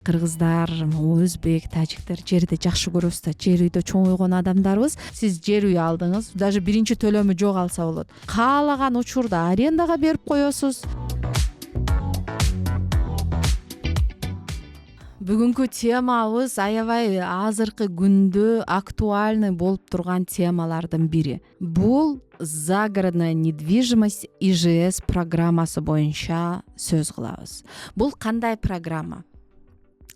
Кыргыздар, өзбек, тажиктер жерди жакшы көрөбүз да, жер үйдө чоңойгон адамдарбыз. Сиз жер үй алдыңыз, даже биринчи төлөмү жок алса болот. Каалаган учурда арендага берип коесуз. Бүгүнкү темабыз аябай азыркы күндө актуальный болуп турган темалардын бири. Бул загородная недвижимость ИЖС программасы боюнча сөз кылабыз. Бул кандай программа?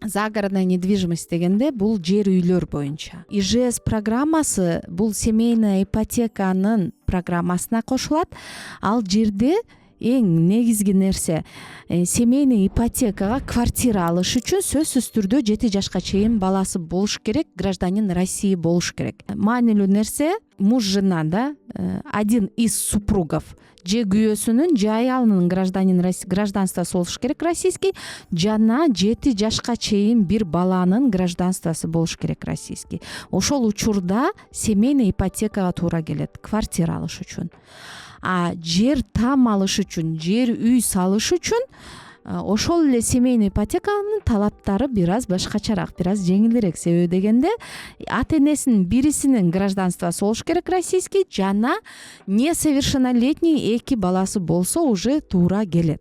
Загородная недвижимость дегенде бул жер үйлөр боюнча. ИЖС программасы бул семейная ипотеканын программасына кошулат. Ал жерде эң негизги нерсе семейный ипотекага квартира алыш үчүн сөзсүз түрдө 7 жашка чейин баласы болуш керек, гражданин России болуш керек. Маанилүү нерсе муж жена да, один из супругов же күйөөсүнүн же аялынын гражданствосы болуш керек российский, жана 7 жашка чейин бир баланын гражданствосы болуш керек российский. Ошол учурда семейный ипотекага туура келет квартира алыш үчүн. А жер там алыш үчүн, жер үй салыш үчүн ошол эле семейный ипотеканын талаптары бир аз башкачараак, бир аз жеңилирээк. Себеби дегенде ата энесинин бирисинин гражданствосы болуш керек российский, жана несовершеннолетний 2 баласы болсо уже туура келет.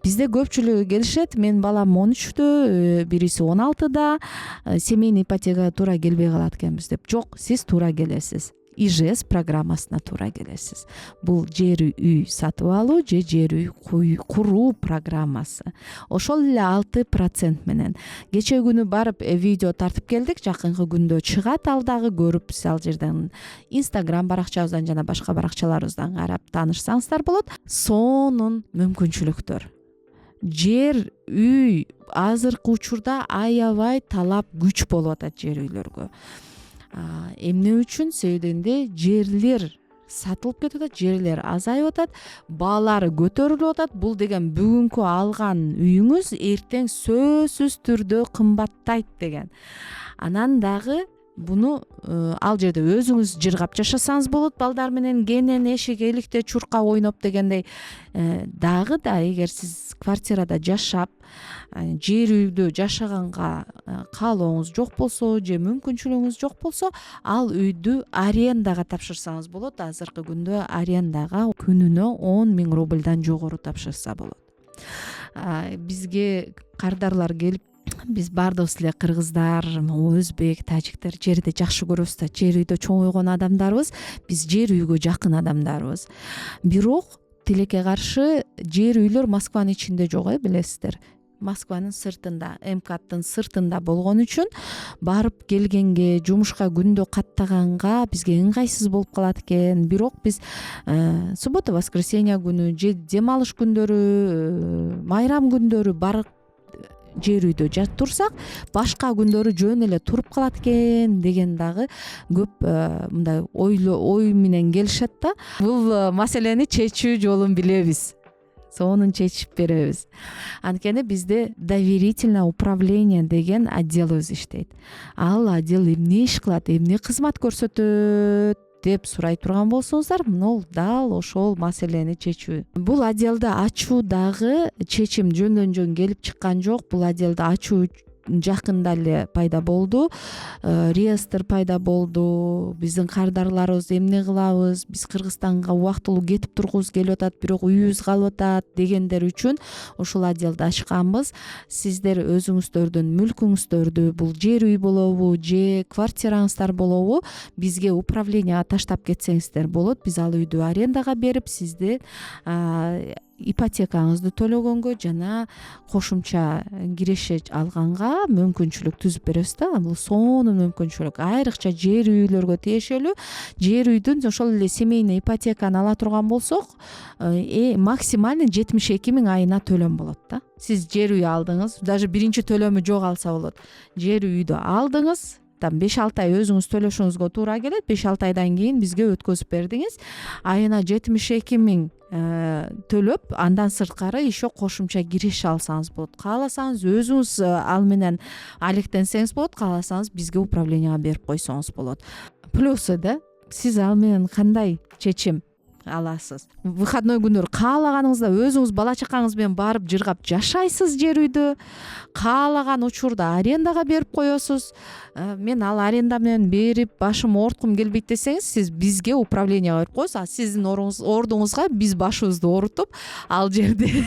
Бизде көпчүлүгү келишет, менин балам 13-тө, бириси 16-да, семейный ипотекага туура келбей калат экенбиз деп. Жок, сиз туура келесиз. ИЖС программасына туура келесиз. Бул жер үй сатып алуу же жер үй куруу программасы. Ошол эле 6% менен. Кечээ күнү барып видео тартып келдик. Жакынкы күндө чыгат, ал дагы көрүп, ал жерден Instagram баракчабыздан жана башка баракчаларыбыздан карап таанышсаңыздар болот. Сонун мүмкүнчүлүктөр. Жер үй азыркы учурда аябай талап күч болуп атат жер үйлөргө. Эмне үчүн? Себебинде жерлер сатылып кетип атат, жерлер азайып атат, баалары көтөрүлүп атат. Бул деген бүгүнкү алган үйүңүз эртең сөзсүз түрдө кымбаттайт деген. Анан дагы буну ал жерде өзүңүз жыргап жашасаңыз болот, балдар менен кенен эшик эликте чуркап ойноп дегендей. Дагы да эгер сиз квартирада жашап, жер үйдө жашаганга каалооңуз жок болсо же мүмкүнчүлүгүңүз жок болсо, ал үйдү арендага тапшырсаңыз болот. Азыркы күндө арендага күнүнө 10 000 рубльдан жогору тапшырса болот. Бизге кардарлар келип, биз баардыгыбыз эле кыргыздар, өзбек, тажиктер жерди жакшы көрөбүз да, жер үйдө чоңойгон адамдарбыз. Биз жер үйгө жакын адамдарбыз. Бирок тилекке каршы жер үйлөр Москванын ичинде жок, билесиздер. Москванын сыртында, МКАДтын сыртында болгон үчүн барып келгенге, жумушка күндө каттаганга бизге ыңгайсыз болуп калат экен. Бирок биз суббота, воскресенье күнү же дем алыш күндөрү, майрам күндөрү барып жер үйдө жатып турсак, башка күндөрү жөн эле туруп калат экен деген дагы көп мындай ой менен келишет да. Бул маселени чечүү жолун билебиз. Сонун чечип беребиз. Анткени бизде доверительное управление деген отделыбыз иштейт. Ал отдел эмне иш кылат, эмне кызмат көрсөтөт деп сурай турган болсоңуздар, мына дал ошол маселени чечүү. Бул отделди ачуу дагы чечим жөндөн жөн келип чыккан жок. Бул отделди ачуу жакында эле пайда болду. Реестр пайда болду. Биздин кардарларыбыз эмне кылабыз? Биз Кыргызстанга убактылуу кетип тургубуз келип атат, бирок үйүбүз калып атат дегендер үчүн ошол отделди ачканбыз. Сиздер өзүңүздөрдүн мүлкүңүздөрдү, бул жер үй болобу же квартираңыздар болобу, бизге управленияга таштап кетсеңиздер болот. Биз ал үйдү арендага берип, сизди ипотекаңызды төлөгөнгө жана кошумча киреше алганга мүмкүнчүлүк түзүп беребиз да. Бул сонун мүмкүнчүлүк. Айрыкча жер үйлөргө тиешелүү. Жер үйдүн ошол эле семейный ипотеканы ала турган болсок, максимально 72 000 айына төлөм болот да. Сиз жер үй алдыңыз, даже биринчи төлөмү жок алса болот. Жер үйдү алдыңыз, 5-6 ай өзүңүз төлөшүңүзгө туура келет. 5-6 айдан кийин бизге өткөзүп бердиңиз. Айына 72 000 төлөп, андан сырткары еще кошумча киреше алсаңыз болот. Кааласаңыз өзүңүз ал менен алектенсеңиз болот, кааласаңыз бизге управленияга берип койсоңуз болот. Плюсы да, сиз ал менен кандай чечим аласыз. Выходной күндөр каалаганыңызда өзүңүз бала чакаңыз менен барып жыргап жашайсыз жер үйдү. Каалаган учурда арендага берип коесуз. Мен ал аренда менен берип башым оорткум келбейт десеңиз, сиз бизге управленияга берип коесуз, а сиздин ордуңузга биз башыбызды оорутуп ал жерди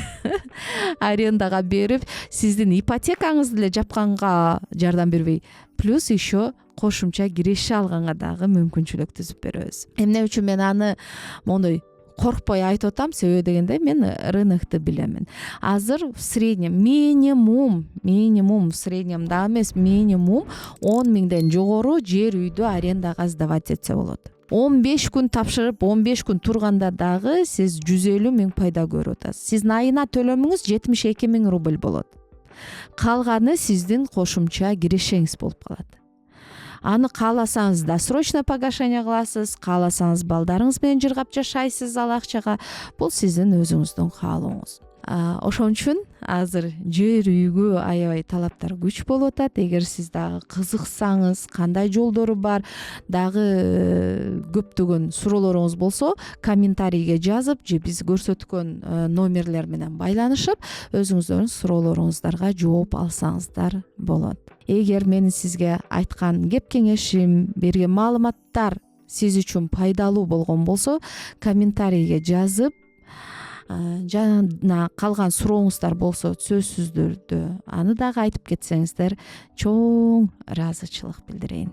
арендага берип сиздин ипотекаңызды эле жапканга жардам бербей, плюс еще кошумча киреше алганга дагы мүмкүнчүлүк түзүп беребиз. Эмне үчүн мен аны мондой коркпой айтып атам, себеби дегенде мен рынокты билемин. Азыр в среднем минимум в среднем да эмес, минимум 10 миңден жогору жер үйдү арендага сдавать этсе болот. 15 күн тапшырып, 15 күн турганда дагы сиз 150 миң пайда көрүп атасыз. Сиздин айына төлөмүңүз 72 миң рубль болот. Калганы сиздин кошумча кирешеңиз болуп калат. Аны кааласаңыз досрочно погашение кыласыз, кааласаңыз балдарыңыз менен жыргап жашайсыз ал акчага. Бул сиздин өзүңүздүн каалооңуз. Ошон үчүн азыр жер үйгө аябай талаптар күч болуп атат. Эгер сиз дагы кызыксаңыз, кандай жолдору бар, дагы көптөгөн суроолоруңуз болсо, комментарийге жазып же биз көрсөткөн номерлер менен байланышып, өзүңүздөрдүн суроолоруңуздарга жооп алсаңыздар болот. Эгер менин сизге айткан кеп кеңешим, берген маалыматтар сиз үчүн пайдалуу болгон болсо, комментарийге жазып, жана калган сурооңуздар болсо сөзсүз түрдө аны дагы айтып кетсеңиздер чоң ыраазычылык билдирейин.